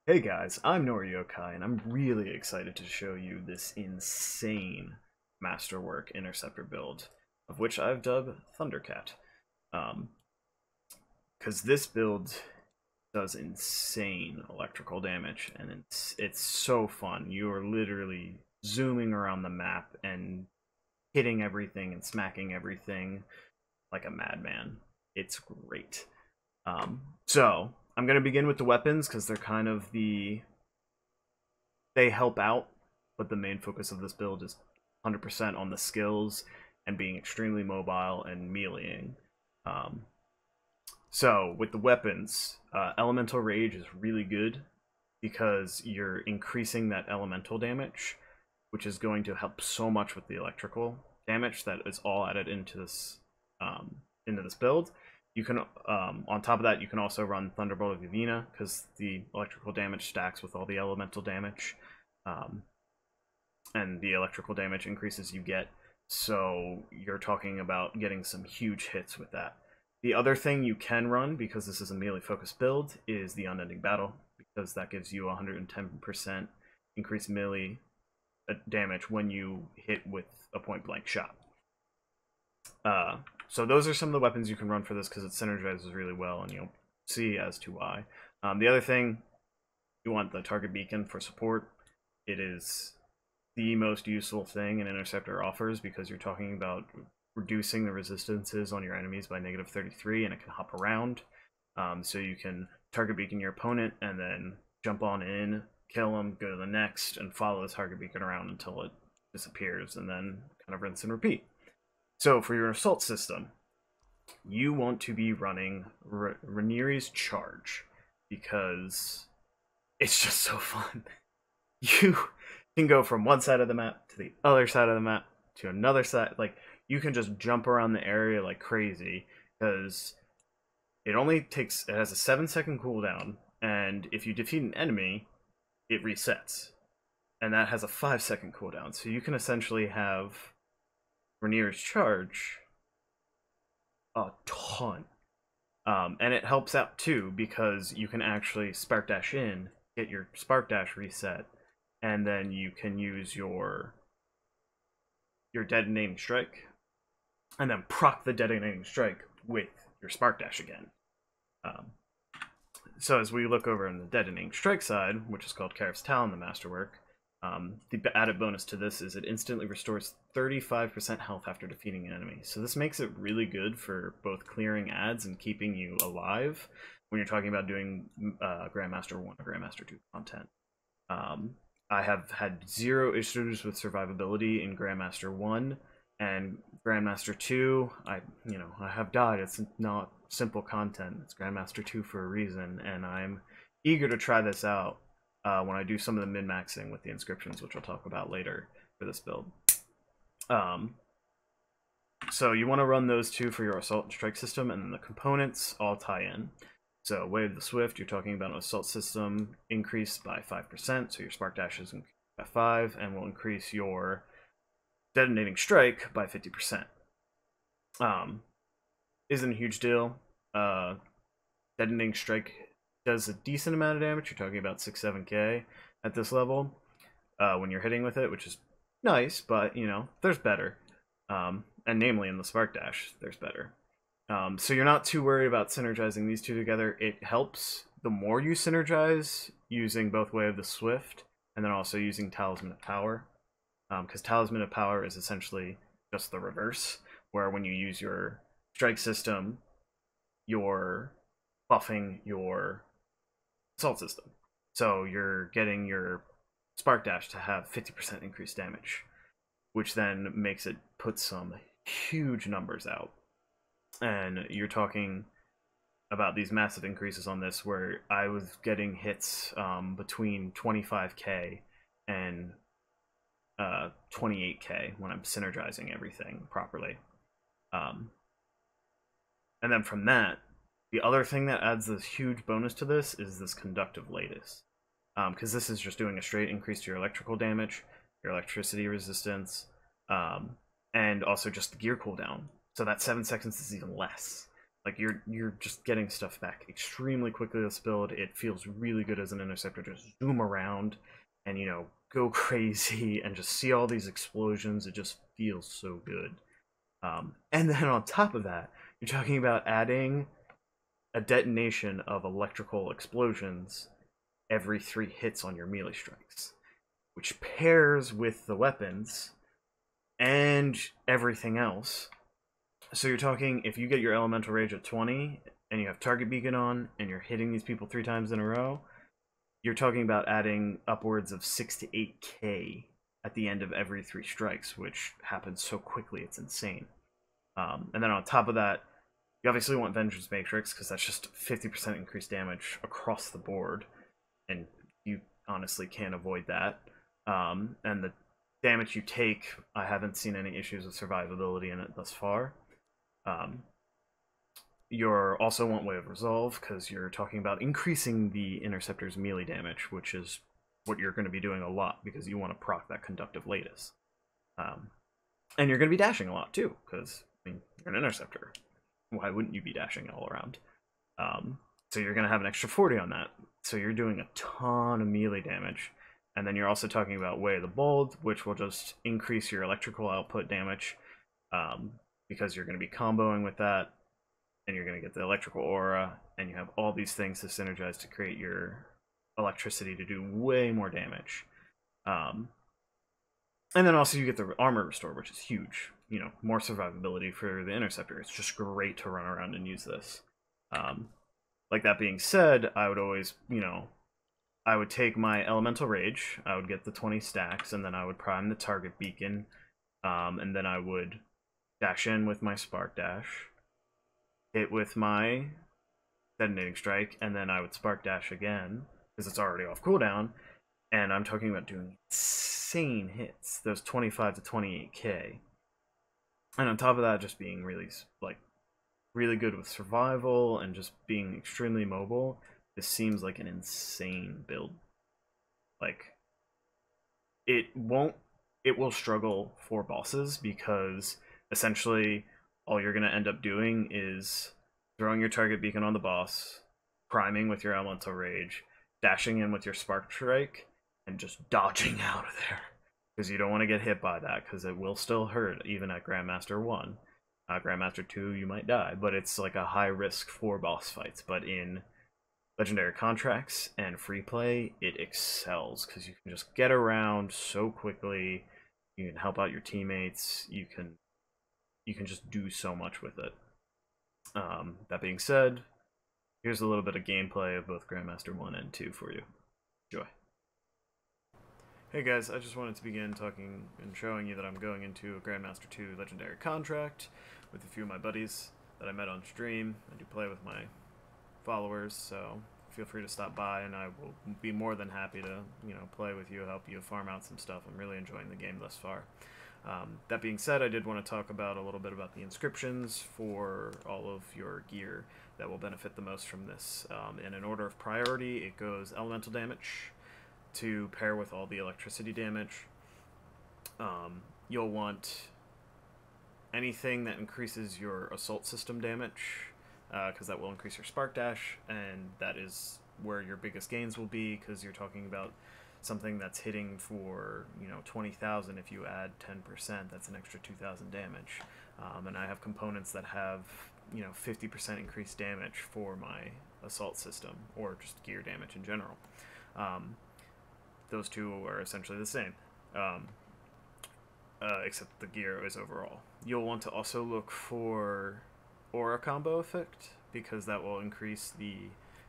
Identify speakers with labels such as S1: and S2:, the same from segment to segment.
S1: Hey guys, I'm Noryokai, and I'm really excited to show you this insane masterwork Interceptor build, of which I've dubbed Thundercat. Because this build does insane electrical damage, and it's so fun. You are literally zooming around the map and hitting everything and smacking everything like a madman. It's great. So I'm going to begin with the weapons because they're kind of they help out, but the main focus of this build is 100% on the skills and being extremely mobile and meleeing. So with the weapons, Elemental Rage is really good because you're increasing that elemental damage, which is going to help so much with the electrical damage that is all added into this build. You can, on top of that, you can also run Thunderbolt of Yavina because the electrical damage stacks with all the elemental damage, and the electrical damage increases you get. So you're talking about getting some huge hits with that. The other thing you can run, because this is a melee focused build, is the Unending Battle, because that gives you 110% increased melee damage when you hit with a point blank shot. So those are some of the weapons you can run for this because it synergizes really well, and you'll see as to why. The other thing, you want the Target Beacon for support. It is the most useful thing an Interceptor offers because you're talking about reducing the resistances on your enemies by -33, and it can hop around. So you can Target Beacon your opponent and then jump on in, kill them, go to the next, and follow the Target Beacon around until it disappears, and then kind of rinse and repeat. So for your assault system, you want to be running Rhaenyra's Charge because it's just so fun. You can go from one side of the map to the other side of the map to another side. Like, you can just jump around the area like crazy because it has a 7-second cooldown, and if you defeat an enemy, it resets. And that has a 5-second cooldown. So you can essentially have Rhaenyra's Charge a ton. And it helps out too because you can actually Spark Dash in, get your Spark Dash reset, and then you can use your Detonating Strike, and then proc the Detonating Strike with your Spark Dash again. So as we look over on the Detonating Strike side, which is called Carif's Talon, the Masterwork, the added bonus to this is it instantly restores 35% health after defeating an enemy. So this makes it really good for both clearing ads and keeping you alive when you're talking about doing Grandmaster 1 or Grandmaster 2 content. I have had 0 issues with survivability in Grandmaster 1, and Grandmaster 2, I have died. It's not simple content. It's Grandmaster 2 for a reason, and I'm eager to try this out when I do some of the min-maxing with the inscriptions, which I'll talk about later for this build. So you want to run those two for your assault and strike system, and then the components all tie in. So Way of the Swift, you're talking about an assault system increased by 5%, so your Spark Dash is increased by 5, and will increase your Detonating Strike by 50%. Isn't a huge deal. Detonating Strike does a decent amount of damage. You're talking about 6-7k at this level when you're hitting with it, which is nice, but there's better. And namely in the Spark Dash, there's better. So you're not too worried about synergizing these two together. It helps the more you synergize using both Way of the Swift and then also using Talisman of Power, because Talisman of Power is essentially just the reverse, where when you use your strike system, you're buffing your assault system. So you're getting your Spark Dash to have 50% increased damage, which then makes it put some huge numbers out. And you're talking about these massive increases on this, where I was getting hits between 25k and 28k when I'm synergizing everything properly. And then from that, the other thing that adds this huge bonus to this is this Conductive Lattice. Because this is just doing a straight increase to your electrical damage, your electricity resistance, and also just the gear cooldown. So that 7 seconds is even less. Like you're just getting stuff back extremely quickly this build. It feels really good as an interceptor to zoom around and go crazy and just see all these explosions. It just feels so good. And then on top of that, you're talking about adding a detonation of electrical explosions every 3 hits on your melee strikes, which pairs with the weapons and everything else. So you're talking, if you get your elemental rage at 20 and you have target beacon on and you're hitting these people 3 times in a row, you're talking about adding upwards of 6 to 8k at the end of every 3 strikes, which happens so quickly, it's insane. And then on top of that, you obviously want Vengeance Matrix, because that's just 50% increased damage across the board, and you honestly can't avoid that. And the damage you take, I haven't seen any issues with survivability in it thus far. You also want Way of Resolve, because you're talking about increasing the Interceptor's melee damage, which is what you're going to be doing a lot, because you want to proc that Conductive Lattice. And you're going to be dashing a lot, too, because you're an Interceptor. Why wouldn't you be dashing all around? So you're going to have an extra 40 on that. So you're doing a ton of melee damage. And then you're also talking about Way of the Bold, which will just increase your electrical output damage, because you're going to be comboing with that, and you're going to get the electrical aura, and you have all these things to synergize to create your electricity to do way more damage. And then also you get the armor restore, which is huge. More survivability for the Interceptor. It's just great to run around and use this. Like, that being said, I would always, I would take my Elemental Rage, I would get the 20 stacks, and then I would prime the target beacon, and then I would dash in with my Spark Dash, hit with my Detonating Strike, and then I would Spark Dash again, because it's already off cooldown, and I'm talking about doing insane hits, those 25 to 28k. And on top of that, just being really good with survival and just being extremely mobile. This seems like an insane build. Like, it will struggle for bosses, because essentially all you're going to end up doing is throwing your target beacon on the boss, priming with your Elemental Rage, dashing in with your Spark Strike, and just dodging out of there. Because you don't want to get hit by that, because it will still hurt, even at Grandmaster 1. Grandmaster 2, you might die, but it's like a high risk for boss fights. But in Legendary Contracts and free play, it excels, because you can just get around so quickly, you can help out your teammates, you can just do so much with it. That being said, here's a little bit of gameplay of both Grandmaster 1 and 2 for you. Enjoy. Hey guys, I just wanted to begin talking and showing you that I'm going into a Grandmaster 2 Legendary Contract with a few of my buddies that I met on stream. I do play with my followers, so feel free to stop by and I will be more than happy to, play with you, help you farm out some stuff. I'm really enjoying the game thus far. That being said, I did want to talk about a little bit about the inscriptions for all of your gear that will benefit the most from this. In an order of priority, it goes elemental damage to pair with all the electricity damage. You'll want anything that increases your assault system damage, because that will increase your spark dash, and that is where your biggest gains will be, because you're talking about something that's hitting for 20,000. If you add 10%, that's an extra 2,000 damage. And I have components that have 50% increased damage for my assault system, or just gear damage in general. Those two are essentially the same, except the gear is overall. You'll want to also look for aura combo effect, because that will increase the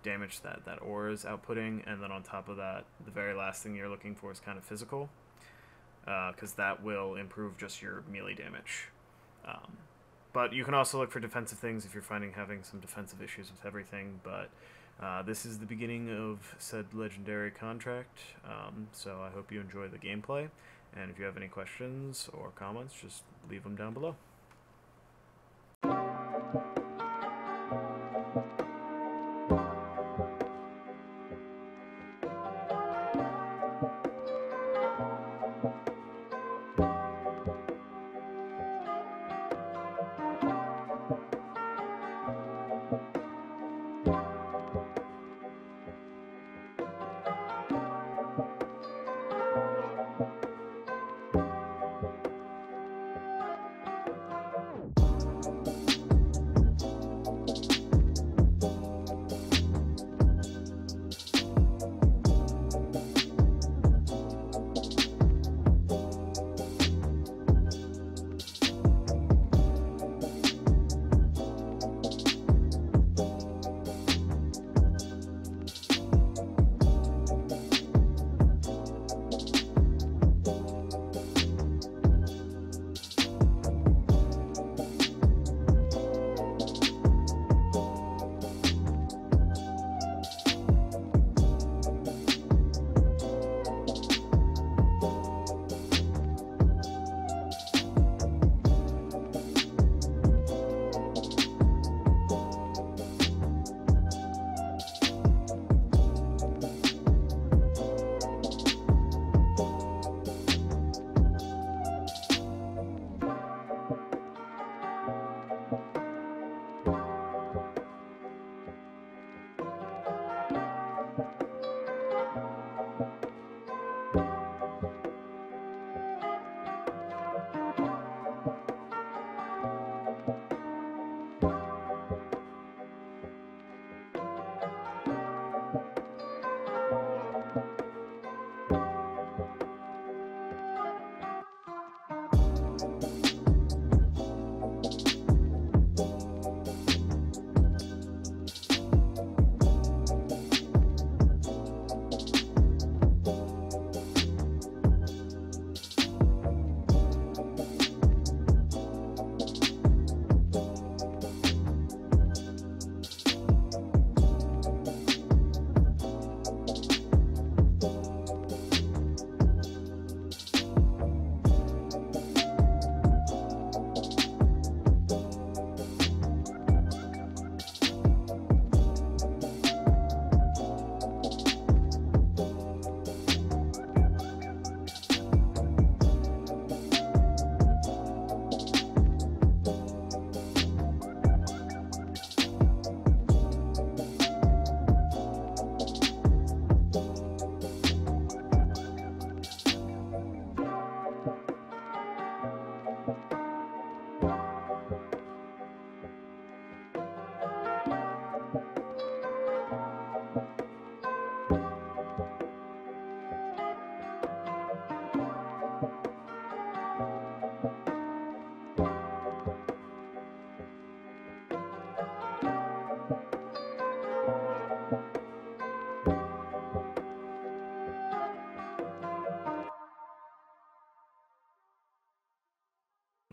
S1: damage that aura is outputting, and then on top of that, the very last thing you're looking for is kind of physical, because that will improve just your melee damage. But you can also look for defensive things if you're having some defensive issues with everything, but this is the beginning of said legendary contract, so I hope you enjoy the gameplay, and if you have any questions or comments, just leave them down below.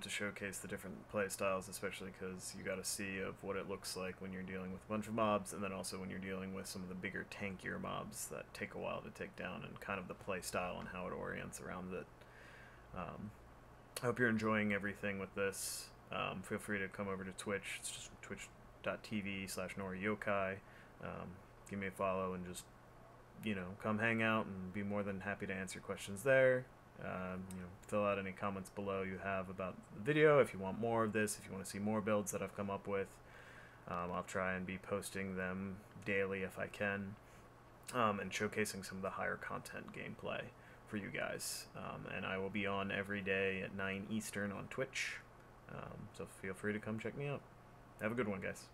S1: to showcase the different play styles, especially because you got to see of what it looks like when you're dealing with a bunch of mobs, and then also when you're dealing with some of the bigger tankier mobs that take a while to take down, and kind of the play style and how it orients around it. I hope you're enjoying everything with this. Feel free to come over to Twitch. It's just twitch.tv/NoriYokai. Give me a follow and just, come hang out and be more than happy to answer questions there. Fill out any comments below you have about the video if you want more of this, if you want to see more builds that I've come up with. I'll try and be posting them daily if I can, and showcasing some of the higher content gameplay for you guys. And I will be on every day at 9 Eastern on Twitch, so feel free to come check me out. Have a good one, guys.